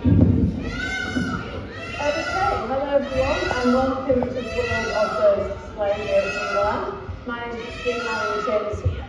Hello everyone, and welcome to the World of Birds display here at Flamingo Land. My name is Christine, I'm the trainers here,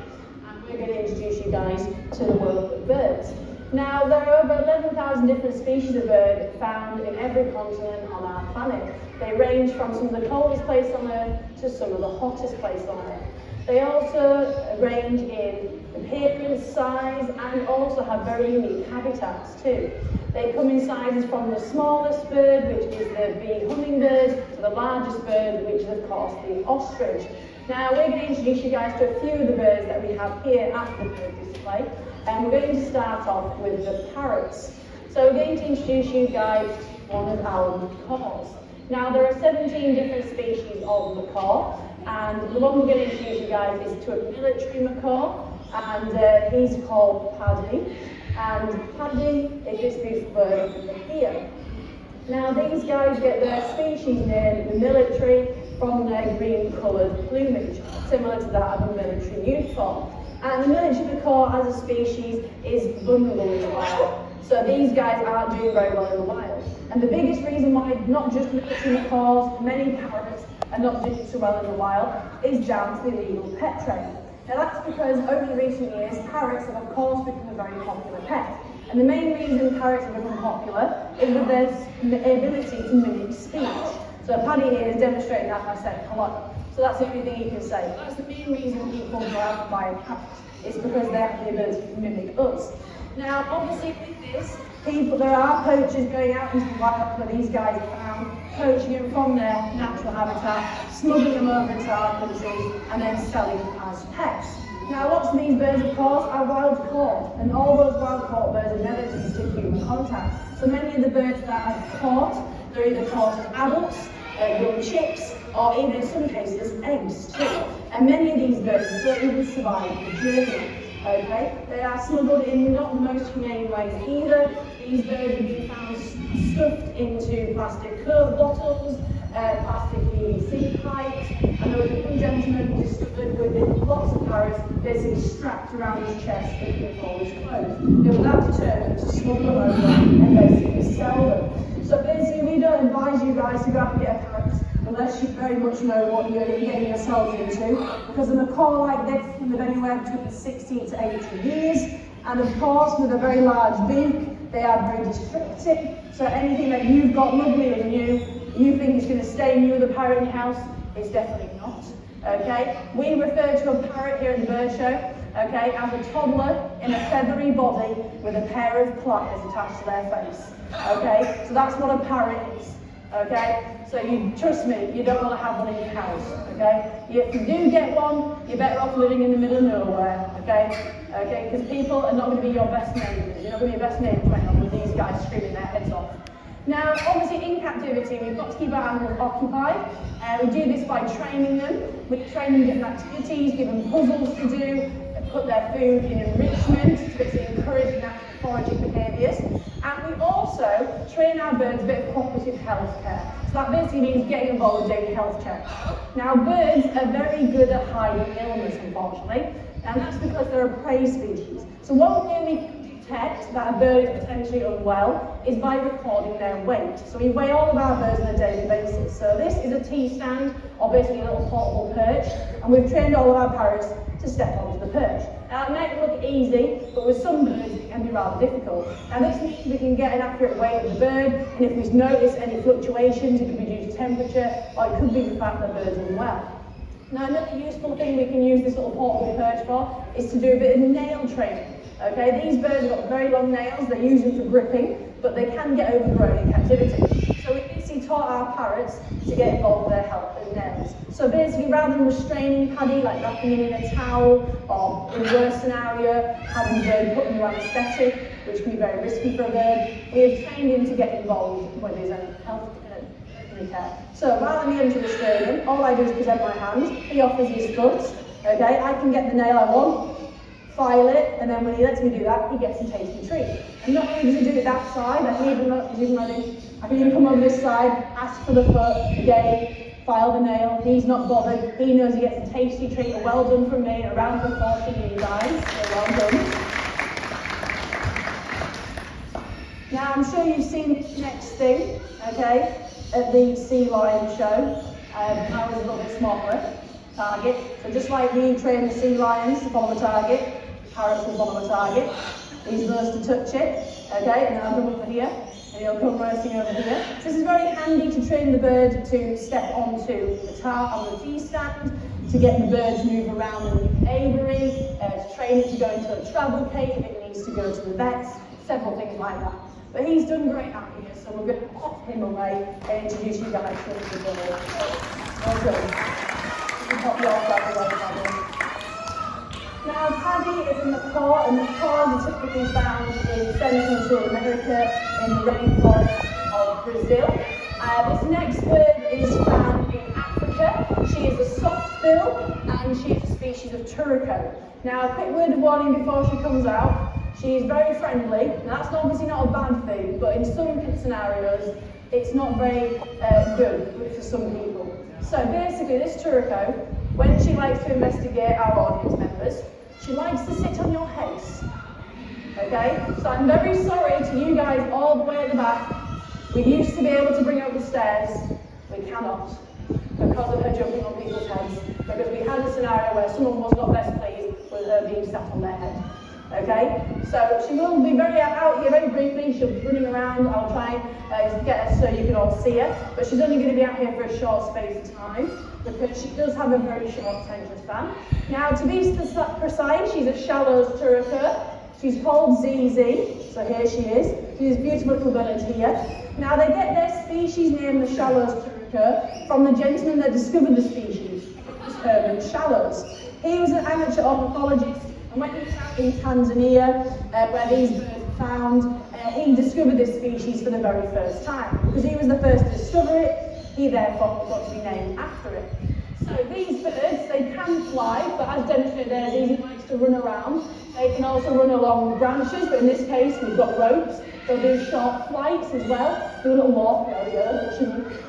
and we're going to introduce you guys to the world of birds. Now, there are over 11,000 different species of bird found in every continent on our planet. They range from some of the coldest places on Earth to some of the hottest places on Earth. They also range in appearance, size, and also have very unique habitats too. They come in sizes from the smallest bird, which is the bee hummingbird, to the largest bird, which is of course the ostrich. Now we're going to introduce you guys to a few of the birds that we have here at the bird display, and we're going to start off with the parrots. So we're going to introduce you guys to one of our macaws. Now there are 17 different species of macaw, and the one we're going to introduce you guys is to a military macaw, and he's called Paddy. And Paddy is this beautiful bird over here. Now these guys get their species name, the military, from their green coloured plumage, similar to that of a military uniform. And the military macaw as a species is vulnerable in the wild. So these guys aren't doing very well in the wild. And the biggest reason why not just military macaws, many parrots are not doing so well in the wild is down to the illegal pet trade. Now that's because over recent years, parrots have of course become a very popular pet. And the main reason parrots have become popular is with their ability to mimic speech. So Paddy here is demonstrating that by saying hello. So that's the only thing he can say. That's the main reason people go out and buy a parrot. It's because they have the ability to mimic us. Now obviously with this, there are poachers going out into the wild where these guys are found, poaching them from their natural habitat, smuggling them over into our countries, and then selling them as pets. Now lots of these birds of course are wild caught, and all those wild caught birds are never used to human contact. So many of the birds that are caught, they're either caught as adults, young chicks, or even in some cases eggs too. And many of these birds don't even survive the journey. Okay, they are smuggled in not the most humane ways either. These birds have been found stuffed into plastic Coke bottles, plastic PVC pipes, and there was one gentleman discovered with lots of parrots basically strapped around his chest with all his clothes. They were that determined to smuggle them over and basically sell them. So basically we don't advise you guys to go out and get a parrot unless you very much know what you're getting yourselves into, because a macaw like this can live anywhere between 60 to 80 years, and of course with a very large beak, they are very destructive, so anything that you've got lovely in you think is going to stay in you with a parrot in your house, is definitely not. Okay, we refer to a parrot here at the bird show, okay, as a toddler in a feathery body with a pair of pliers attached to their face. Okay, so that's what a parrot is. Okay, so you trust me, you don't want to have one in your house. Okay, if you do get one, you're better off living in the middle of nowhere. Okay, because people are not going to be your best neighbours. You're not going to be your best neighbours when you're with these guys screaming their heads off. Now, obviously in captivity, we've got to keep our animals occupied. We do this by training them. We train them different activities, give them puzzles to do, put their food in enrichment to basically encourage natural foraging behaviours. And we also train our birds a bit of cooperative health care. So that basically means getting involved with daily health checks. Now birds are very good at hiding illness, unfortunately, and that's because they're a prey species. So one way we can detect that a bird is potentially unwell is by recording their weight. So we weigh all of our birds on a daily basis. So this is a T-stand, or basically a little portable perch, and we've trained all of our parrots to step onto the perch. Now it might look easy, but with some birds it can be rather difficult. Now this means we can get an accurate weight of the bird, and if we notice any fluctuations, it could be due to temperature, or it could be the fact that the bird's unwell. Now another useful thing we can use this little portable perch for is to do a bit of nail training. Okay, these birds have got very long nails, they're used for gripping, but they can get overgrown in captivity. So we basically taught our parrots to get involved with their health and nails. So basically, rather than restraining Paddy, like wrapping him in a towel, or in a worse scenario, having the bird put under anaesthetic, which can be very risky for a bird, we have trained him to get involved with his own health care. So rather than me to restrain him, all I do is present my hand, he offers his foot, okay, I can get the nail I want, file it, and then when he lets me do that, he gets a tasty treat. And not only does he do it that side, I can even come over this side, ask for the foot, again, file the nail, he's not bothered, he knows he gets a tasty treat, a well done from me, a round of applause for you guys, so well done. Now, I'm sure you've seen this next thing, okay, at the sea lion show. I was a little bit smaller target. So just like we train the sea lions to follow the target, parrots will follow the target. He's supposed to touch it, okay, and then I'll come over here, and he'll come roasting over here. So this is very handy to train the bird to step onto on the T-stand, to get the bird to move around in the aviary, to train it to go into a travel cave if it needs to go to the vets, several things like that. But he's done great out here, so we're going to pop him away and introduce you guys to the bird. Well done. You can pop your back away, Paddy. Now, Paddy is a macaw, and macaws are typically found in Central and South America, in the rainforest of Brazil. This next bird is found in Africa. She is a soft-bill, and she is a species of turaco. Now, a quick word of warning before she comes out. She is very friendly. Now, that's obviously not a bad thing, but in some scenarios, it's not very good for some people. So basically, this turaco, when she likes to investigate our audience members, she likes to sit on your heads. Okay? So I'm very sorry to you guys all the way at the back. We used to be able to bring her up the stairs. We cannot, because of her jumping on people's heads. Because we had a scenario where someone was not best pleased with her being sat on their head. Okay, so she will be out here very briefly. She'll be running around. I'll try and get her so you can all see her. But she's only going to be out here for a short space of time because she does have a very short attention span. Now, to be precise, she's a shallows turaco. She's called ZZ, so here she is. She's a beautiful little bird here. Now, they get their species name, the shallows turaco, from the gentleman that discovered the species. It was Herman Shallows. He was an amateur ornithologist. And when he was out in Tanzania, where these birds were found, he discovered this species for the very first time. Because he was the first to discover it, he therefore got to be named after it. So these birds, they can fly, but as demonstrated there, he likes to run around. They can also run along branches, but in this case, we've got ropes. They'll do short flights as well, do a little walk,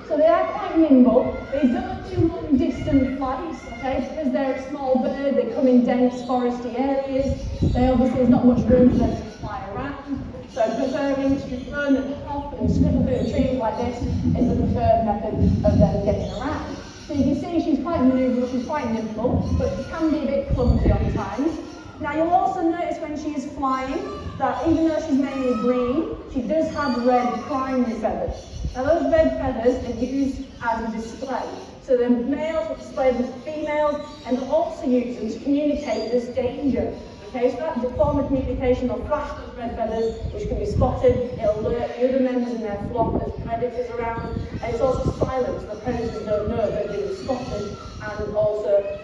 so they are quite nimble. They don't do long distance flights, okay, because they're a small bird, they come in dense foresty areas. There's not much room for them to fly around. So preferring to run and hop and sniffle through the trees like this is the preferred method of them getting around. So you can see she's quite manoeuvrable, she's quite nimble, but she can be a bit clumsy on times. Now you'll also notice when she is flying that even though she's mainly green, she does have red primary feathers. Now those red feathers are used as a display. So the males will display them to females, and they'll also use them to communicate this danger. Okay, so that form of communication, they'll flash those red feathers, which can be spotted. It'll alert the other members in their flock there's predators around, and it's also silent, so the predators don't know that they've been spotted, and also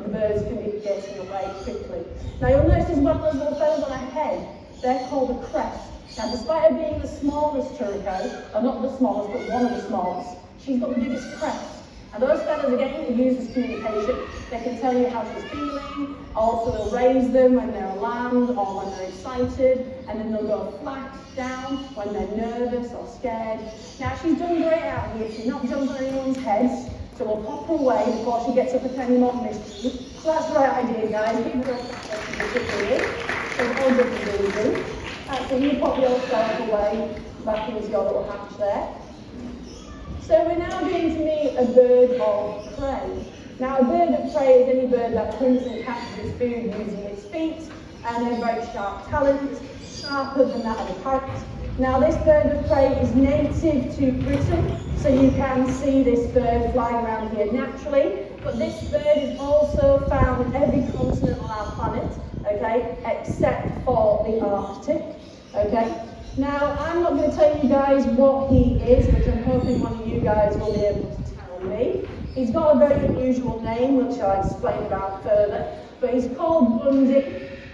the birds can be getting away quickly. Now you'll notice as well those little feathers on her head, they're called a crest. Now despite her being the smallest turaco, or not the smallest, but one of the smallest, she's got the biggest crest. And those feathers, again, are used as communication. They can tell you how she's feeling. Also, they'll raise them when they're alarmed or when they're excited. And then they'll go flat down when they're nervous or scared. Now, she's done great out here. She's not jumped on anyone's heads. So we'll pop her away before she gets up with any more mischief. So that's the right idea, guys. Give her a second. So all good to do. So you pop yourself away back into your little hatch there. So we're now going to meet a bird of prey. Now a bird of prey is any bird that hunts and catches its food using its feet, and they have very sharp talons, sharper than that of a parrot. Now this bird of prey is native to Britain, so you can see this bird flying around here naturally, but this bird is also found in every continent on our planet, okay, except for the Arctic, okay. Now, I'm not going to tell you guys what he is, which I'm hoping one of you guys will be able to tell me. He's got a very unusual name, which I'll explain about further, but he's called Bundy,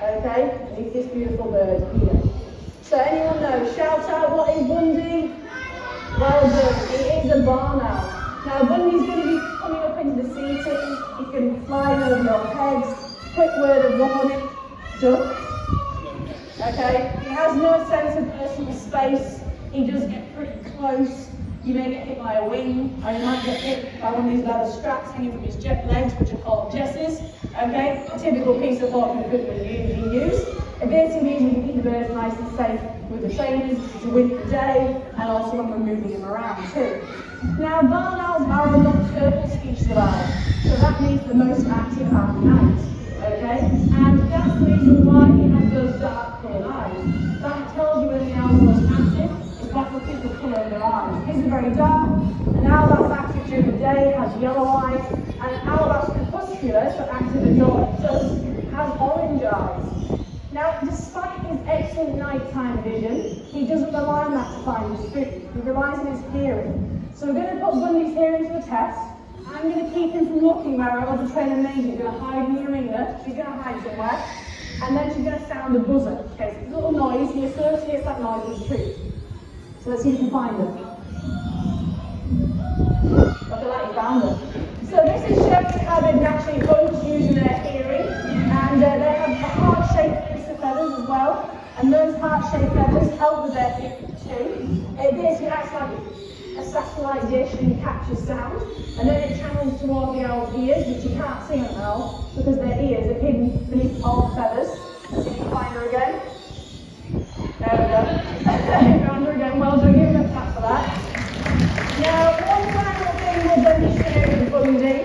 okay, and he's this beautiful bird here. So anyone know, shout out, what is Bundy? Well done, he is a barn owl. Now, Bundy's going to be coming up into the sea tins, he's going to be flying over your heads. Quick word of warning, duck. Okay, he has no sense of personal space. He does get pretty close. You may get hit by a wing, or you might get hit by one of these leather straps hanging from his jet legs, which are called jesses. Okay, a typical piece of walking equipment you use. Basically means we can keep the birds nice and safe with the trainers to win the day, and also when we're moving them around too. Now, barn owls are a nocturnal species of owl, so that means the most active at night, okay? And that's the reason why he has those dark coloured eyes. That tells you when the owl's most active, is by looking at the colour of their eyes. His are very dark. An owl that's active during the day has yellow eyes, and an owl that's crepuscular, so active at dawn, has orange eyes. Now, despite his excellent nighttime vision, he doesn't rely on that to find his food. He relies on his hearing. So we're going to put Bundy's hearing to a test. I'm going to keep him from looking where our other trainer made him. He's going to hide in the arena. She's going to hide somewhere. And then she's going to sound a buzzer. Okay, so it's a little noise. He associates that noise with truth. So let's see if we can find him. Look at that, he found him. So this is showing how they naturally hunt using their hearing. And they have a heart-shaped feathers as well, and those heart-shaped feathers help with their hearing too. It basically acts like a satellite dish and captures sound, and then it travels toward the owl's ears, which you can't see on an owl because their ears are hidden beneath all the feathers. Let's see if you can find her again. There we go. Found her again. Well done. Give him a clap for that. Now, one final thing we'll demonstrate with Bundy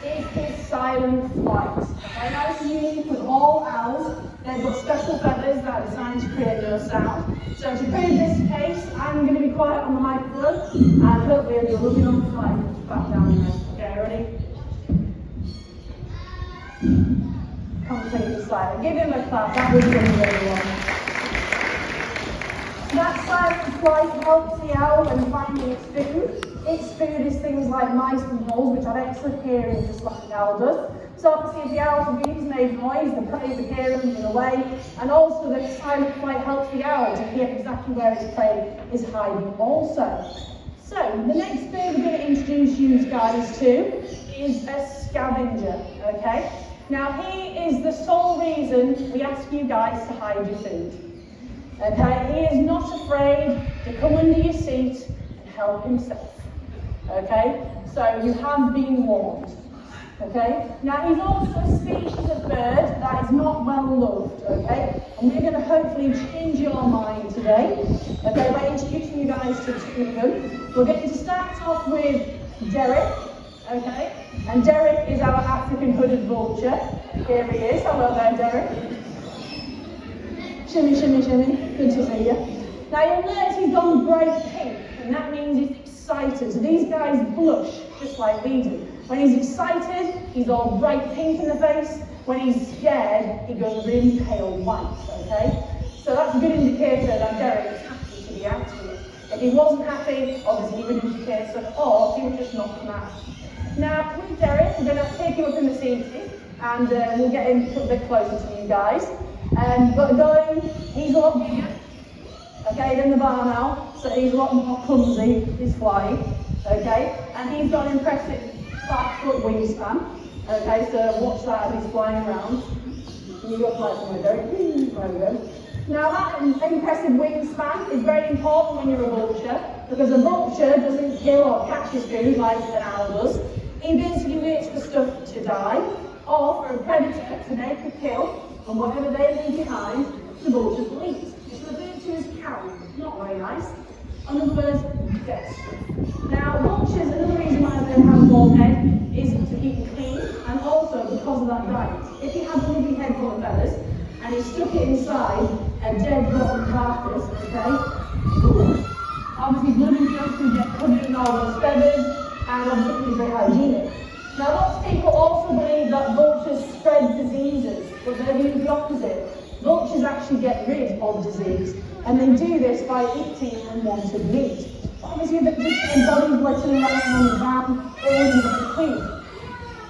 is his silent flight. Okay, now this is unique with all owls. They've got special feathers that are designed to create no sound. So to prove this case, I'm going to be quiet on the microphone, and hopefully you'll be looking on the flight back down there. Okay, ready? Completely silent. Give him a clap. That was really, really well. That silent flight helps the owl when finding its food. Its food is things like mice and moles, which have excellent hearing, just like the owl does. So obviously if the owl's wings made noise, the prey would hear them in a way. And also the silent flight helps the owl to hear exactly where its prey is hiding also. So the next thing we're going to introduce you guys to is a scavenger, okay? Now he is the sole reason we ask you guys to hide your food. Okay, he is not afraid to come under your seat and help himself. Okay, so you have been warned. Okay, now he's also a species of bird that is not well loved. Okay, and we're going to hopefully change your mind today. Okay, by introducing you guys to two of them. We're going to start off with Derek. Okay, and Derek is our African hooded vulture. Here he is. Hello there, Derek. Shimmy, shimmy, shimmy. Good to see you. Now you'll notice he's gone bright pink, and that means he's excited. So these guys blush just like we do. When he's excited, he's all bright pink in the face. When he's scared, he goes really pale white. Okay? So that's a good indicator that Derek is happy to be out here. If he wasn't happy, obviously he would indicate so, or he would just not come out. Now with Derek, we're going to take him up in the seating, and we'll get him a bit closer to you guys. But going, he's a lot bigger, okay, than the barn owl, so he's a lot more clumsy, he's flying, okay, and he's got an impressive 5-foot wingspan, okay, so watch that as he's flying around. And you go fly somewhere, Derek. There we go. Now that impressive wingspan is very important when you're a vulture, because a vulture doesn't kill or catch his food like an owl does. He basically waits for stuff to die, or for a predator to make a kill, and whatever they leave behind, the vultures will eat. It's referred to as carrion, not very nice. In other words, death. Now, vultures, another reason why they have a bald head is to keep them clean, and also because of that diet. If you have a lovely head full of feathers, and you stuck it inside a dead rotten carcass, okay, obviously blood and guts will get covered in all those feathers, and obviously it's very hygienic. Now, lots of people also believe that vultures spread diseases, but they do the opposite. Vultures actually get rid of disease, and they do this by eating unwanted meat. Obviously, the bodies letting around on the ground, all need to be clean.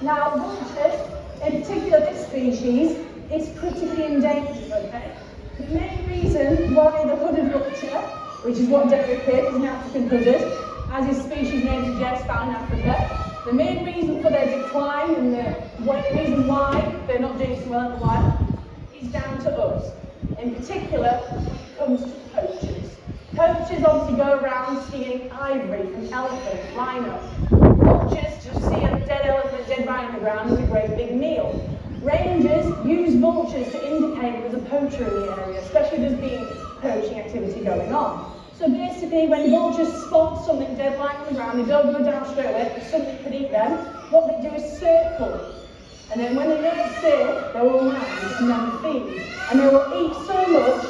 Now, vultures, in particular this species, is critically endangered, okay? The main reason why the hooded vulture, which is what Derek is an African hooded, as his species name suggests, found in Africa, the main reason for their decline and the reason why they're not doing so well in the wild is down to us. In particular, when it comes to poachers. Poachers obviously go around stealing ivory from elephants, rhino. Vultures just see a dead elephant, dead rhino on the ground is a great big meal. Rangers use vultures to indicate there's a poacher in the area, especially if there's been poaching activity going on. So basically, when vultures spot something dead lying on the ground, they don't go down straight away, because something could eat them. What they do is circle. And then when they know it's safe, they will land and then feed. And they will eat so much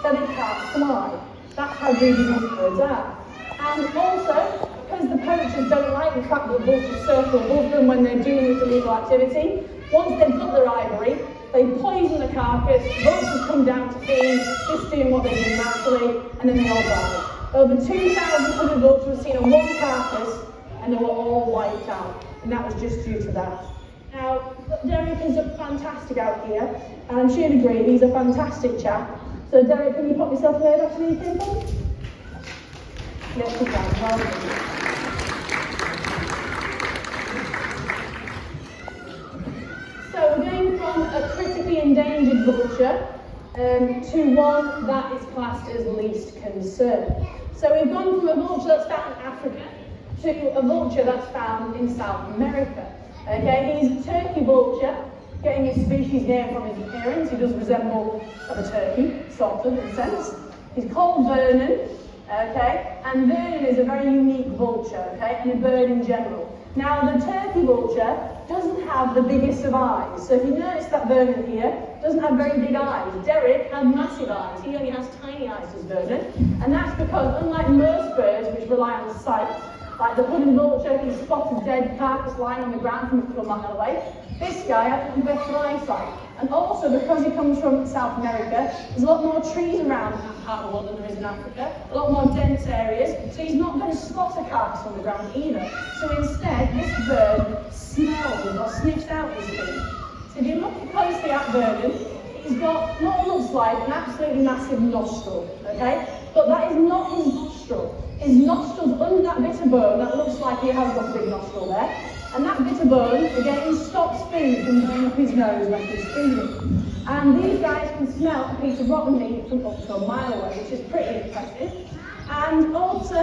that they can't fly. That's how greedy these birds are. And also, because the poachers don't like the fact that vultures circle above them when they're doing this illegal activity, once they've got their ivory, they poison the carcass, vultures come down to feed, just doing what they do naturally, and then they all die. Over 2,000 vultures were seen on one carcass, and they were all wiped out. And that was just due to that. Now, Derek is fantastic out here, and I'm sure you'd agree, he's a fantastic chap. So Derek, can you pop yourself away after you came from? Yes, you can. Well done. So we're going from a critically endangered vulture to one that is classed as least concern. So we've gone from a vulture that's found in Africa to a vulture that's found in South America. Okay, he's a turkey vulture, getting his species name from his appearance. He does resemble a turkey, sort of, in a sense. He's called Vernon, okay, and Vernon is a very unique vulture, okay, and a bird in general. Now, the turkey vulture doesn't have the biggest of eyes. So if you notice that Vernon here doesn't have very big eyes. Derek had massive eyes. He only has tiny eyes, does Vernon. And that's because, unlike most birds which rely on sight, like the hooded vulture, he spotted dead carcass lying on the ground from a mile away. This guy has better eyesight. And also, because he comes from South America, there's a lot more trees around in that part of the world than there is in Africa, a lot more dense areas, so he's not going to spot a carcass on the ground either. So instead, this bird smells or sniffs out his food. So if you look closely at Vernon, he's got what looks like an absolutely massive nostril, okay? But that is not his nostril. His nostril's under that bit of bone that looks like he has got a big nostril there. And that bit of bone, again, stops food from going up his nose when he's feeding. And these guys can smell a piece of rotten meat from up to a mile away, which is pretty impressive. And also,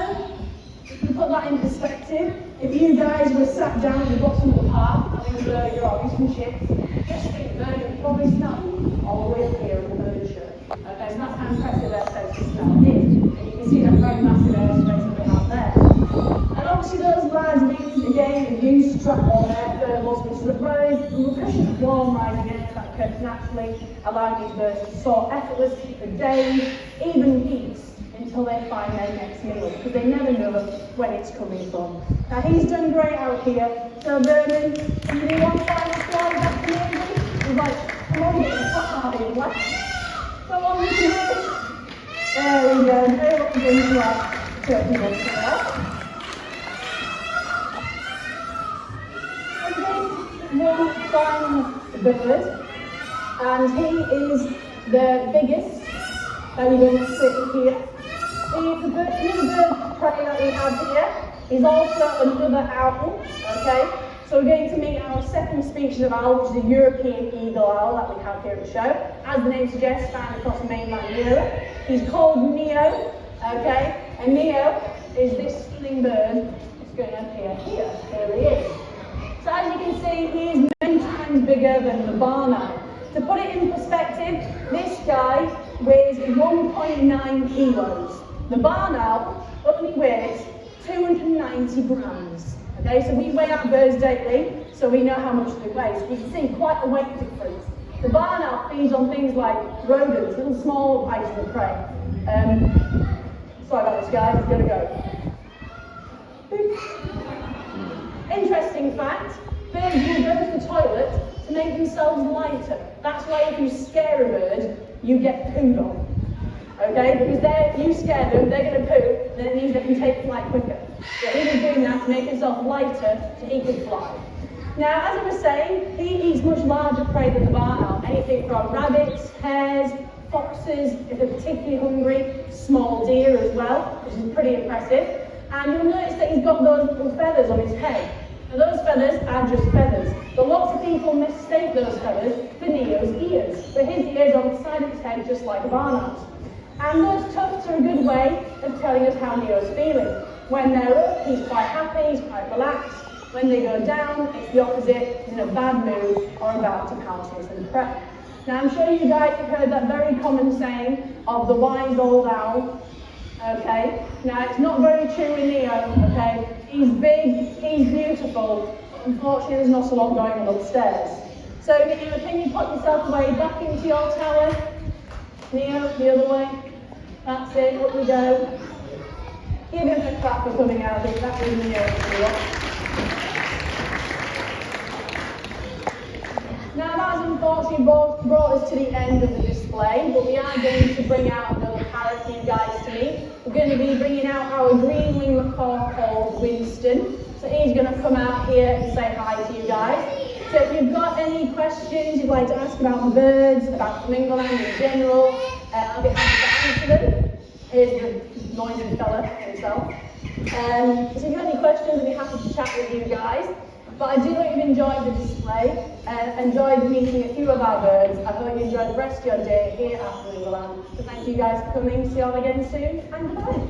to put that in perspective, if you guys were sat down at the bottom of the park having a burger or some chips, just think burger probably smell all the way up here in the bird shirt. Okay, so that's how impressive their sense of smell is. And you can see that very massive airspace that they have there. And obviously those large wings, again, are used to trap all their thermals, which is a very cushion warm rising air that occurs naturally, allowing these birds to soar effortlessly for days, even weeks, until they find their next meal, because they never know when it's coming from. Now he's done great out here, so Vernon, can you do one final slide back to me? He's like, come on, get the top out of your left. Come on, we can do it. There we go, very what we're doing to our turkey vulture there. One final bird, and he is the biggest that you're going to see here. He's another bird of prey that we have here. He's also another owl, okay? So we're going to meet our second species of owl, which is a European eagle owl that we have here at the show. As the name suggests, found across mainland Europe. He's called Neo, okay? And Neo is this stunning bird that's going to appear here. Here he is. So as you can see, he is many times bigger than the barn owl. To put it in perspective, this guy weighs 1.9 kilos. The barn owl only weighs 290 grams. Okay, so we weigh our birds daily, so we know how much they weigh. So you can see quite a weight difference. The barn owl feeds on things like rodents, little small items of prey. Sorry about this, guys, it's gonna go. Interesting fact, birds will go to the toilet to make themselves lighter. That's why if you scare a bird, you get pooed on. Okay, because you scare them, they're going to poo, then it means they can take flight quicker. So he was doing that to make himself lighter so he could fly. Now, as I was saying, he eats much larger prey than the barn owl. Anything from rabbits, hares, foxes, if they're particularly hungry, small deer as well, which is pretty impressive. And you'll notice that he's got those little feathers on his head. Now those feathers are just feathers, but lots of people mistake those feathers for Neo's ears. But his ears are on the side of his head just like a barn owl's. And those tufts are a good way of telling us how Neo's feeling. When they're up, he's quite happy, he's quite relaxed. When they go down, it's the opposite, in a bad mood or about to pounce on some prey. Now I'm sure you guys have heard that very common saying of the wise old owl. Okay, now it's not very true in Neo, okay? He's big, he's beautiful, but unfortunately there's not a lot going on upstairs. So Neo, can you put yourself away back into your tower? Neo, the other way. That's it, up we go. Give him a clap for coming out of it, that was Neo. Now that has unfortunately brought us to the end of the display, but we are going to bring out another parrot for you guys to meet. We're going to be bringing out our green wing macaw called Winston. So he's going to come out here and say hi to you guys. So if you've got any questions you'd like to ask about the birds, about Flamingo Land in general, I'll be happy to answer them. Here's the noisy fella himself. So if you've got any questions, I'll be happy to chat with you guys. But I do hope you've enjoyed the display, enjoyed meeting a few of our birds. I hope you enjoyed the rest of your day here at Flamingo Land. So thank you guys for coming. See you all again soon, and goodbye.